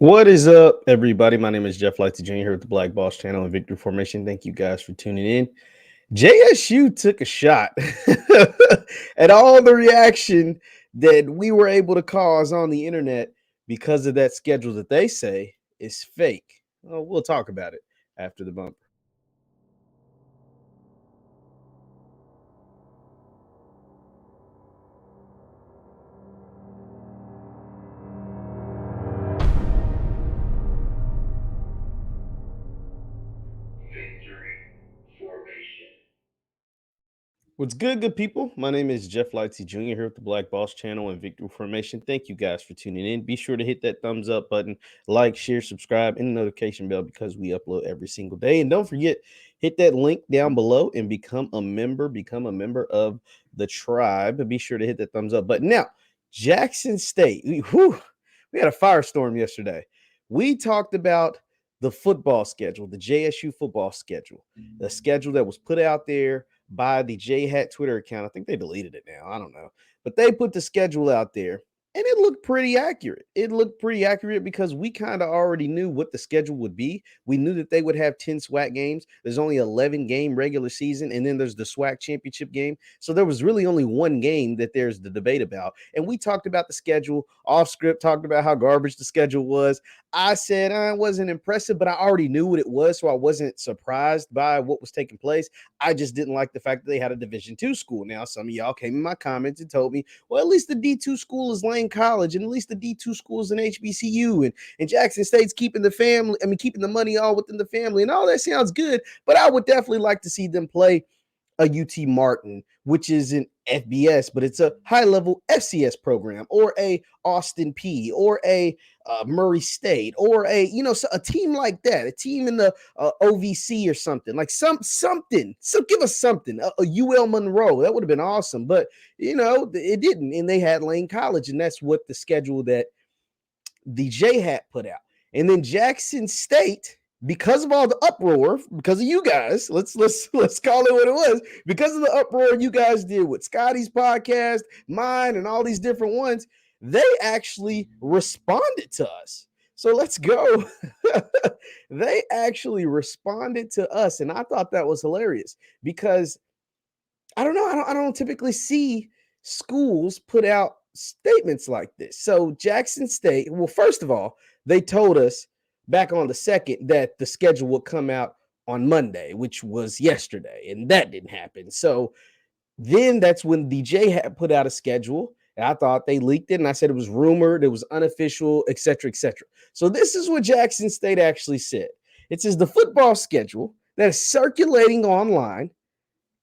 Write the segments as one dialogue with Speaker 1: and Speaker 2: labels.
Speaker 1: What is up, everybody? My name is JeffLightsYjr here with the Black Boss Channel and Victory Formation. Thank you guys for tuning in. JSU took a shot at all the reaction that we were able to cause on the internet because of that schedule that they say is fake. Well, we'll talk about it after the bumper.
Speaker 2: Victory Formation.
Speaker 1: What's good people? My name is JeffLightsYjr here with the Black Boss Channel and Victory Formation. Thank you guys for tuning in. Be sure to hit that thumbs up button, like, share, subscribe, and the notification bell because we upload every single day. And don't forget, hit that link down below and become a member. Become a member of the tribe. Be sure to hit that thumbs up button. Now, Jackson State. We had a firestorm yesterday. We talked about the football schedule, the JSU football schedule, the schedule that was put out there by the J Hat Twitter account. I think they deleted it now. I don't know. But they put the schedule out there and it looked pretty accurate. It looked pretty accurate because we kind of already knew what the schedule would be. We knew that they would have 10 SWAC games. There's only 11 game regular season, and then there's the SWAC championship game. So there was really only one game that there's the debate about. And we talked about the schedule off script, talked about how garbage the schedule was. I said I wasn't impressive, but I already knew what it was, so I wasn't surprised by what was taking place. I just didn't like the fact that they had a Division II school. Now, some of y'all came in my comments and told me, well, at least the D2 school is Lane College, and at least the D2 school is an HBCU, and Jackson State's keeping keeping the money all within the family, and all that sounds good, but I would definitely like to see them play a UT Martin, which is an FBS, but it's a high level FCS program, or a Austin P, or a Murray State, or a team like that, a team in the OVC or something, like something. So give us something, a UL Monroe. That would have been awesome, but it didn't, and they had Lane College, and that's what the schedule that the J Hat put out, and then Jackson State, because of all the uproar, because of you guys, let's call it what it was, because of the uproar you guys did with Scotty's podcast, mine, and all these different ones, they actually responded to us. So let's go. They actually responded to us, and I thought that was hilarious because I don't know. I don't typically see schools put out statements like this. So Jackson State, well, first of all, they told us back on the second that the schedule would come out on Monday, which was yesterday, and that didn't happen. So then that's when DJ had put out a schedule. And I thought they leaked it, and I said it was rumored, it was unofficial, etc., etc. So this is what Jackson State actually said. It says the football schedule that is circulating online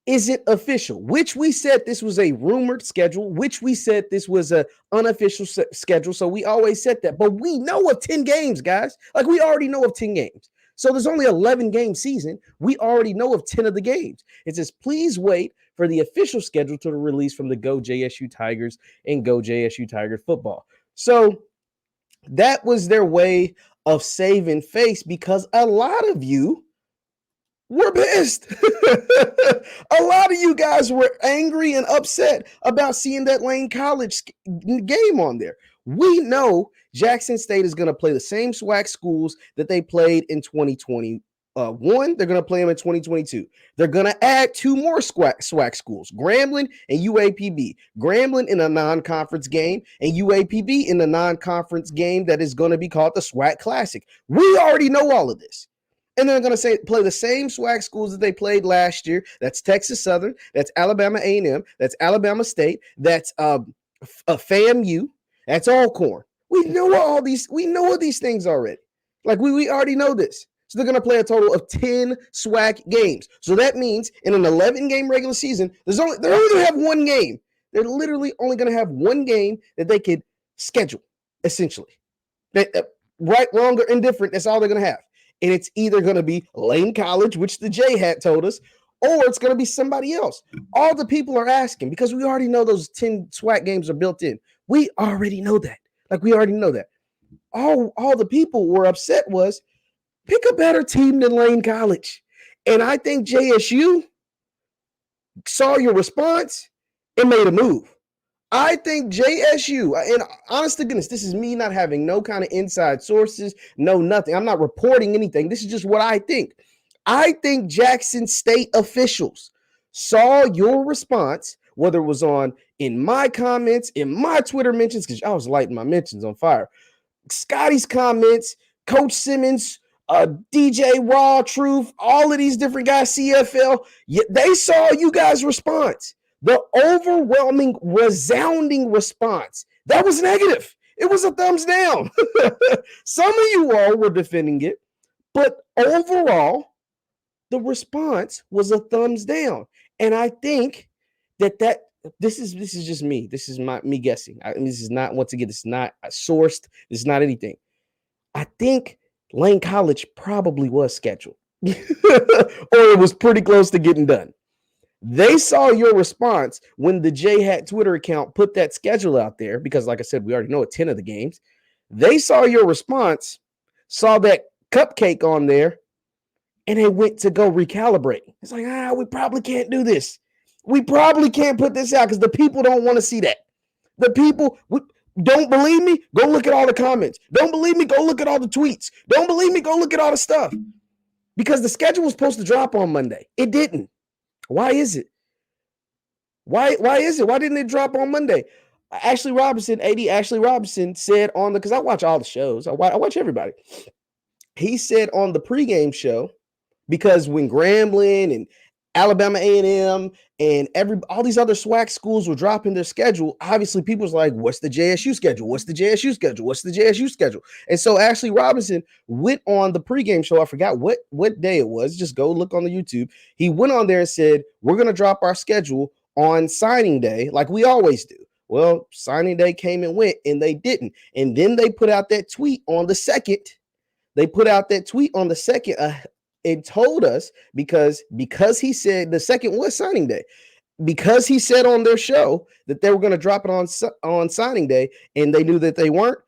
Speaker 1: isn't official, which we said this was a rumored schedule, which we said this was an unofficial schedule. So we always said that, but we know of 10 games, guys. Like, we already know of 10 games. So there's only 11 game season. We already know of 10 of the games. It says, please wait for the official schedule to release from the Go JSU Tigers and Go JSU Tiger football. So that was their way of saving face because a lot of you we're pissed. A lot of you guys were angry and upset about seeing that Lane College game on there. We know Jackson State is going to play the same SWAC schools that they played in 2021. They're going to play them in 2022. They're going to add two more SWAC schools, Grambling and UAPB. Grambling in a non-conference game and UAPB in a non-conference game that is going to be called the SWAC Classic. We already know all of this. And they're going to play the same SWAC schools that they played last year. That's Texas Southern. That's Alabama A&M. That's Alabama State. That's FAMU. That's Alcorn. We know all these. We know all these things already. Like we already know this. So they're going to play a total of 10 SWAC games. So that means in an 11-game regular season, they're only going to have one game. They're literally only going to have one game that they could schedule, essentially. Right, wrong, or indifferent, that's all they're going to have. And it's either going to be Lane College, which the J Hat told us, or it's going to be somebody else. All the people are asking, because we already know those 10 SWAC games are built in. We already know that. Like, we already know that. All the people were upset was, pick a better team than Lane College. And I think JSU saw your response and made a move. I think JSU, and honest to goodness, this is me not having no kind of inside sources, no nothing. I'm not reporting anything. This is just what I think. I think Jackson State officials saw your response, whether it was on in my comments, in my Twitter mentions, because I was lighting my mentions on fire. Scotty's comments, Coach Simmons, DJ Raw Truth, all of these different guys, CFL, they saw you guys' response. The overwhelming, resounding response, that was negative. It was a thumbs down. Some of you all were defending it, but overall, the response was a thumbs down. And I think that this is just me. This is me guessing. This is not, once again, this is not sourced. This is not anything. I think Lane College probably was scheduled, or it was pretty close to getting done. They saw your response when the J Hat Twitter account put that schedule out there, because like I said, we already know 10 of the games. They saw your response, saw that cupcake on there, and they went to go recalibrate. It's like, we probably can't do this. We probably can't put this out because the people don't want to see that. The people don't believe me? Go look at all the comments. Don't believe me? Go look at all the tweets. Don't believe me? Go look at all the stuff. Because the schedule was supposed to drop on Monday. It didn't. Why is it? Why is it? Why didn't it drop on Monday? Ashley Robinson said on because I watch all the shows. I watch everybody. He said on the pregame show, because when Grambling and Alabama A&M and all these other SWAC schools were dropping their schedule, obviously people was like, what's the JSU schedule? What's the JSU schedule? What's the JSU schedule? And so Ashley Robinson went on the pregame show. I forgot what day it was. Just go look on the YouTube. He went on there and said, we're going to drop our schedule on signing day like we always do. Well, signing day came and went, and they didn't. And then they put out that tweet on the 2nd. It told us because he said the 2nd was signing day, because he said on their show that they were going to drop it on signing day, and they knew that they weren't.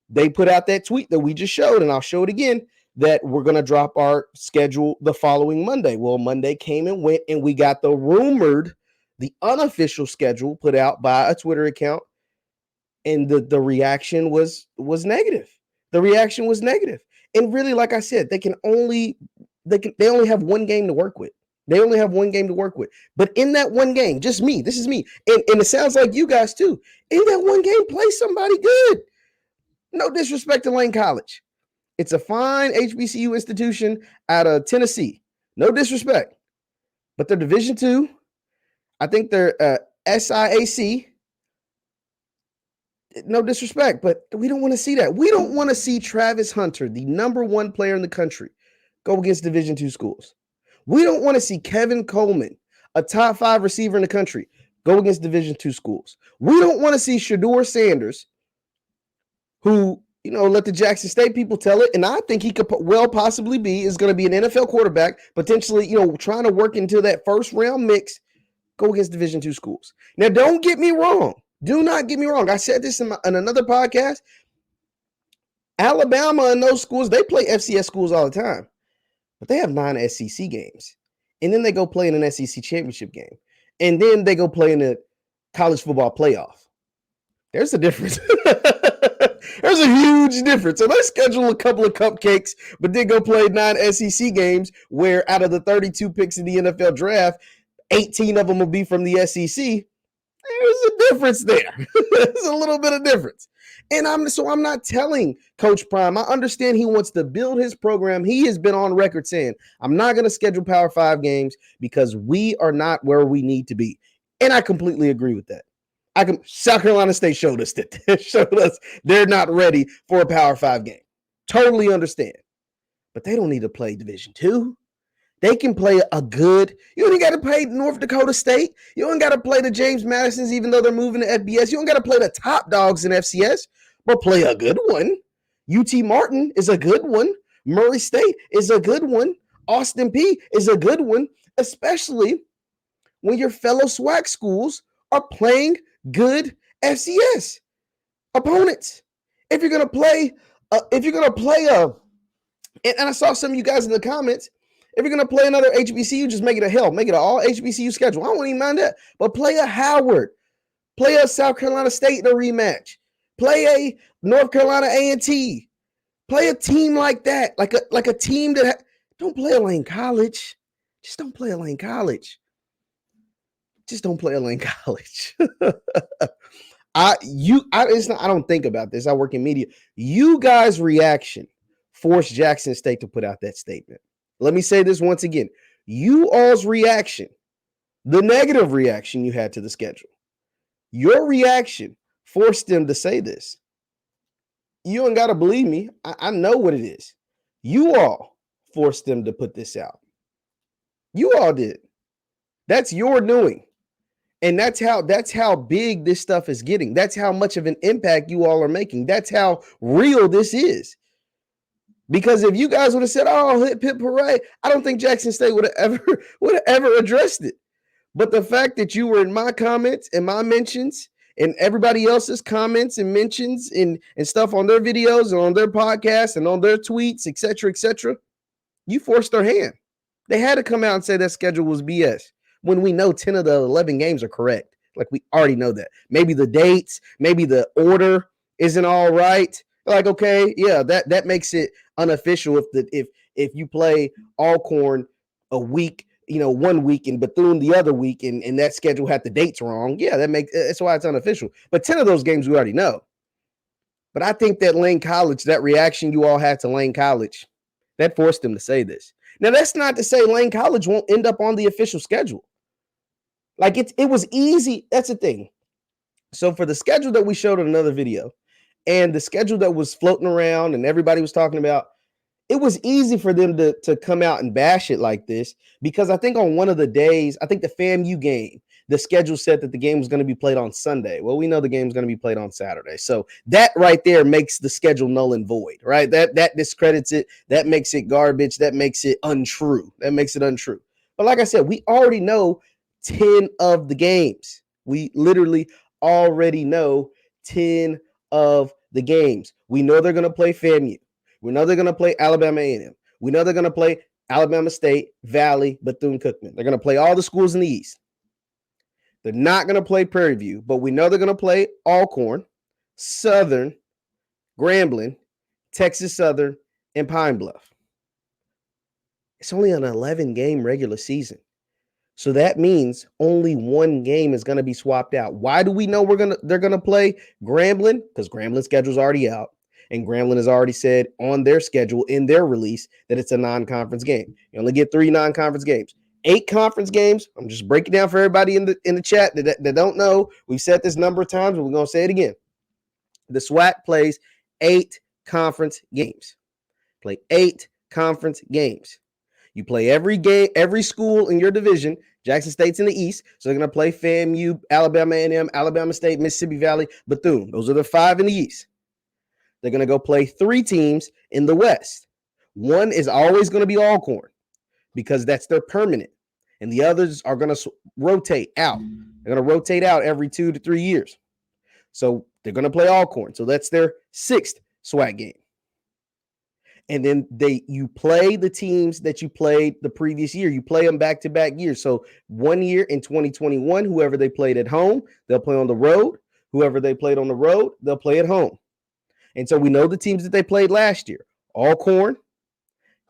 Speaker 1: They put out that tweet that we just showed, and I'll show it again, that we're going to drop our schedule the following Monday. Well, Monday came and went, and we got the unofficial schedule put out by a Twitter account, and the reaction was negative. The reaction was negative. And really, like I said, they only have one game to work with. But in that one game, just me, this is me. And it sounds like you guys too. In that one game, play somebody good. No disrespect to Lane College. It's a fine HBCU institution out of Tennessee. No disrespect. But they're Division II. I think they're SIAC. No disrespect, but we don't want to see that. We don't want to see Travis Hunter, the number 1 player in the country, go against Division II schools. We don't want to see Kevin Coleman, a top 5 receiver in the country, go against Division II schools. We don't want to see Shedeur Sanders, who, let the Jackson State people tell it, and I think he could possibly is going to be an NFL quarterback, potentially, trying to work into that first round mix, go against Division II schools. Now, don't get me wrong. Do not get me wrong. I said this in another podcast. Alabama and those schools, they play FCS schools all the time. But they have 9 SEC games. And then they go play in an SEC championship game. And then they go play in the college football playoff. There's a difference. There's a huge difference. So they schedule a couple of cupcakes, but then go play 9 SEC games where out of the 32 picks in the NFL draft, 18 of them will be from the SEC. There's a difference there. There's a little bit of difference. And I'm not telling Coach Prime. I understand he wants to build his program. He has been on record saying, I'm not going to schedule Power 5 games because we are not where we need to be. And I completely agree with that. South Carolina State showed us they're not ready for a Power 5 game. Totally understand. But they don't need to play Division II. They can play you ain't got to play North Dakota State. You ain't got to play the James Madisons, even though they're moving to FBS. You don't got to play the top dogs in FCS, but play a good one. UT Martin is a good one. Murray State is a good one. Austin Peay is a good one, especially when your fellow SWAC schools are playing good FCS opponents. If you're going to play, and I saw some of you guys in the comments, if you're going to play another HBCU, just make it an all HBCU schedule. I don't even mind that. But play a Howard. Play a South Carolina State in a rematch. Play a North Carolina A&T. Play a team like that, like a team that don't play a Lane College. Just don't play a Lane College. Just don't play a Lane College. I don't think about this. I work in media. You guys' reaction forced Jackson State to put out that statement. Let me say this once again. You all's reaction, the negative reaction you had to the schedule, your reaction forced them to say this. You ain't got to believe me. I know what it is. You all forced them to put this out. You all did. That's your doing. And that's how big this stuff is getting. That's how much of an impact you all are making. That's how real this is. Because if you guys would have said, "Oh, hip hip hooray," I don't think Jackson State would have ever addressed it. But the fact that you were in my comments and my mentions and everybody else's comments and mentions and stuff on their videos and on their podcasts and on their tweets, etc., you forced their hand. They had to come out and say that schedule was BS when we know 10 of the 11 games are correct. Like, we already know that. Maybe the dates, maybe the order isn't all right. Like, okay, yeah, that makes it unofficial if you play Alcorn a week, 1 week, and Bethune the other week, and that schedule had the dates wrong. Yeah, that's why it's unofficial. But 10 of those games we already know. But I think that Lane College, that reaction you all had to Lane College, that forced them to say this. Now, that's not to say Lane College won't end up on the official schedule. Like, it was easy. That's the thing. So for the schedule that we showed in another video and the schedule that was floating around and everybody was talking about, it was easy for them to come out and bash it like this, because I think on one of the days, I think the FAMU game, the schedule said that the game was going to be played on Sunday. Well, we know the game's going to be played on Saturday. So that right there makes the schedule null and void, right? That discredits it. That makes it garbage. That makes it untrue. But like I said, we already know 10 of the games. We literally already know 10 of the games. We know they're going to play FAMU. We know they're going to play Alabama A&M. We know they're going to play Alabama State, Valley, Bethune-Cookman. They're going to play all the schools in the East. They're not going to play Prairie View, but we know they're going to play Alcorn, Southern, Grambling, Texas Southern, and Pine Bluff. It's only an 11-game regular season. So that means only one game is going to be swapped out. Why do we know they're going to play Grambling? Because Grambling's schedule's already out. And Grambling has already said on their schedule, in their release, that it's a non-conference game. You only get 3 non-conference games. 8 conference games. I'm just breaking down for everybody in the chat that don't know. We've said this number of times, but we're going to say it again. The SWAC plays 8 conference games. Play 8 conference games. You play every game, every school in your division. Jackson State's in the East, so they're going to play FAMU, Alabama A&M, Alabama State, Mississippi Valley, Bethune. Those are the 5 in the East. They're going to go play 3 teams in the West. One is always going to be Alcorn because that's their permanent. And the others are going to rotate out. They're going to rotate out every 2 to 3 years. So they're going to play Alcorn. So that's their 6th SWAC game. And then you play the teams that you played the previous year. You play them back-to-back years. So 1 year in 2021, whoever they played at home, they'll play on the road. Whoever they played on the road, they'll play at home. And so we know the teams that they played last year. Alcorn,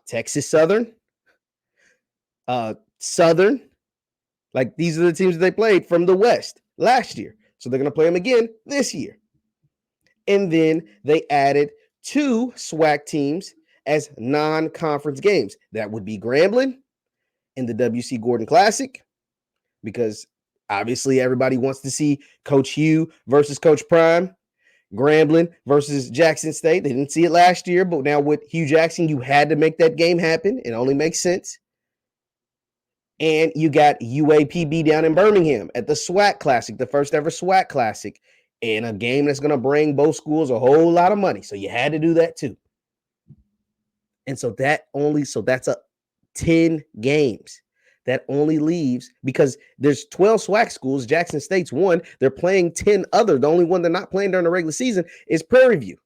Speaker 1: Texas Southern, Southern. Like, these are the teams that they played from the West last year. So they're going to play them again this year. And then they added 2 SWAC teams as non-conference games. That would be Grambling in the W.C. Gordon Classic, because obviously everybody wants to see Coach Hugh versus Coach Prime. Grambling versus Jackson State. They didn't see it last year, but now with Hugh Jackson, you had to make that game happen. It only makes sense. And you got UAPB down in Birmingham at the SWAC Classic, the first ever SWAC Classic, in a game that's going to bring both schools a whole lot of money. So you had to do that too. And so that's 10 games. That only leaves, because there's 12 SWAC schools. Jackson State's one. They're playing 10 other. The only one they're not playing during the regular season is Prairie View.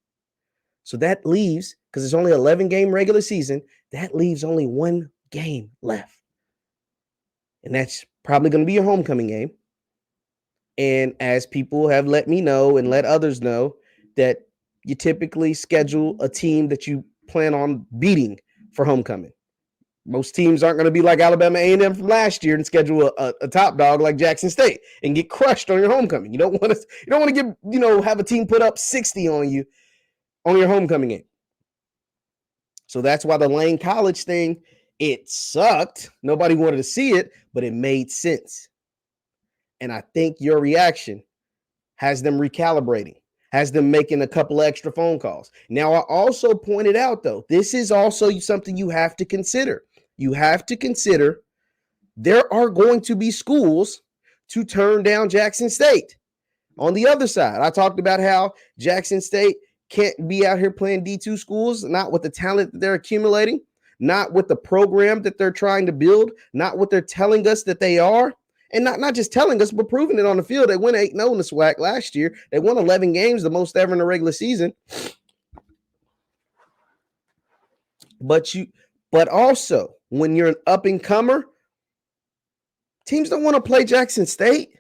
Speaker 1: So that leaves, because it's only 11-game regular season, that leaves only 1 game left. And that's probably going to be your homecoming game. And as people have let me know and let others know, that you typically schedule a team that you plan on beating for homecoming. Most teams aren't going to be like Alabama A&M from last year and schedule a top dog like Jackson State and get crushed on your homecoming. You don't want to get, have a team put up 60 on you on your homecoming game. So that's why the Lane College thing, it sucked. Nobody wanted to see it, but it made sense. And I think your reaction has them recalibrating, has them making a couple extra phone calls. Now, I also pointed out, though, this is also something you have to consider. You have to consider there are going to be schools to turn down Jackson State. On the other side, I talked about how Jackson State can't be out here playing D2 schools, not with the talent that they're accumulating, not with the program that they're trying to build, not what they're telling us that they are, and not just telling us, but proving it on the field. They went 8-0 in the SWAC last year. They won 11 games, the most ever in the regular season. But also, when you're an up-and-comer, teams don't want to play Jackson State.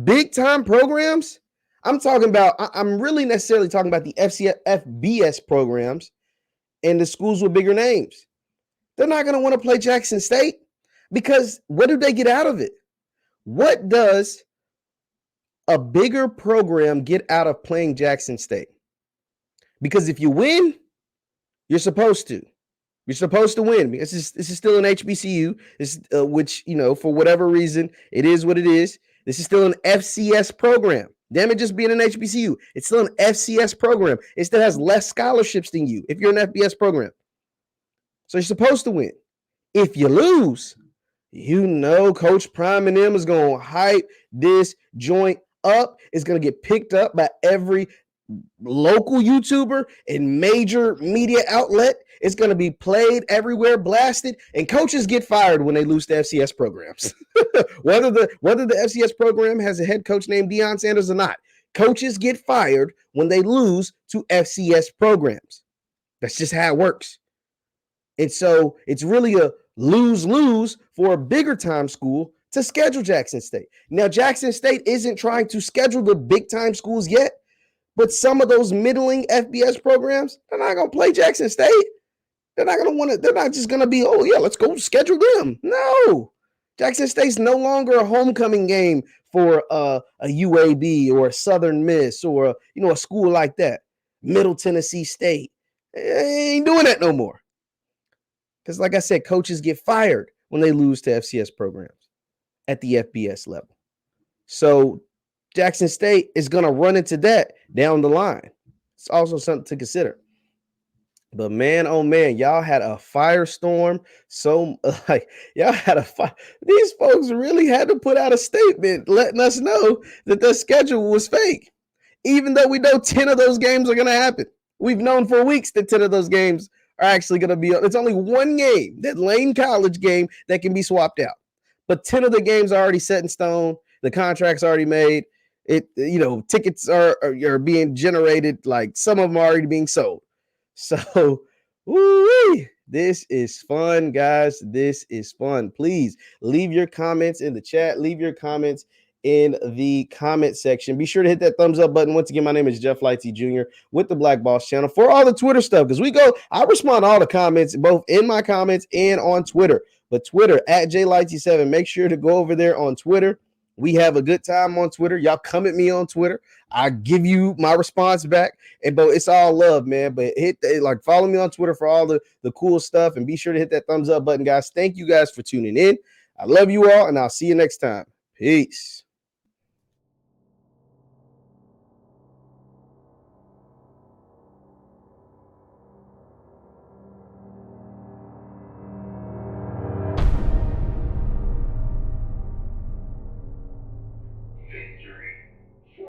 Speaker 1: Big-time programs, I'm really necessarily talking about the FBS programs and the schools with bigger names. They're not going to want to play Jackson State because what do they get out of it? What does a bigger program get out of playing Jackson State? Because if you win, you're supposed to. You're supposed to win. This is still an HBCU, which, for whatever reason, it is what it is. This is still an FCS program. Damn it, just being an HBCU. It's still an FCS program. It still has less scholarships than you if you're an FBS program. So you're supposed to win. If you lose, Coach Prime and them is going to hype this joint up. It's going to get picked up by every local YouTuber and major media outlet. It's going to be played everywhere, blasted, and coaches get fired when they lose to FCS programs. whether the FCS program has a head coach named Deion Sanders or not, coaches get fired when they lose to FCS programs. That's just how it works. And so it's really a lose-lose for a bigger time school to schedule Jackson State. Now, Jackson State isn't trying to schedule the big time schools yet, but some of those middling FBS programs, they're not going to play Jackson State. They're not going to want to, they're not just going to be, oh yeah, let's go schedule them. No, Jackson State's no longer a homecoming game for a UAB or a Southern Miss or, a school like that. Middle Tennessee State. They ain't doing that no more. Because like I said, coaches get fired when they lose to FCS programs at the FBS level. So Jackson State is going to run into that down the line. It's also something to consider. But man, oh man, y'all had a firestorm. Y'all had a fire. These folks really had to put out a statement letting us know that the schedule was fake. Even though we know 10 of those games are going to happen. We've known for weeks that 10 of those games are actually going to be, it's only one game, that Lane College game, that can be swapped out. But 10 of the games are already set in stone. The contract's already made. Tickets are being generated. Like some of them are already being sold. So, woo-wee, this is fun, guys. This is fun. Please leave your comments in the chat. Leave your comments in the comment section. Be sure to hit that thumbs up button. Once again, my name is JeffLightsYjr. with the Black Boss channel for all the Twitter stuff, because I respond to all the comments, both in my comments and on Twitter. But Twitter at JLightsy7. Make sure to go over there on Twitter. We have a good time on Twitter. Y'all come at me on Twitter. I give you my response back. But it's all love, man. But follow me on Twitter for all the cool stuff. And be sure to hit that thumbs up button, guys. Thank you guys for tuning in. I love you all, and I'll see you next time. Peace.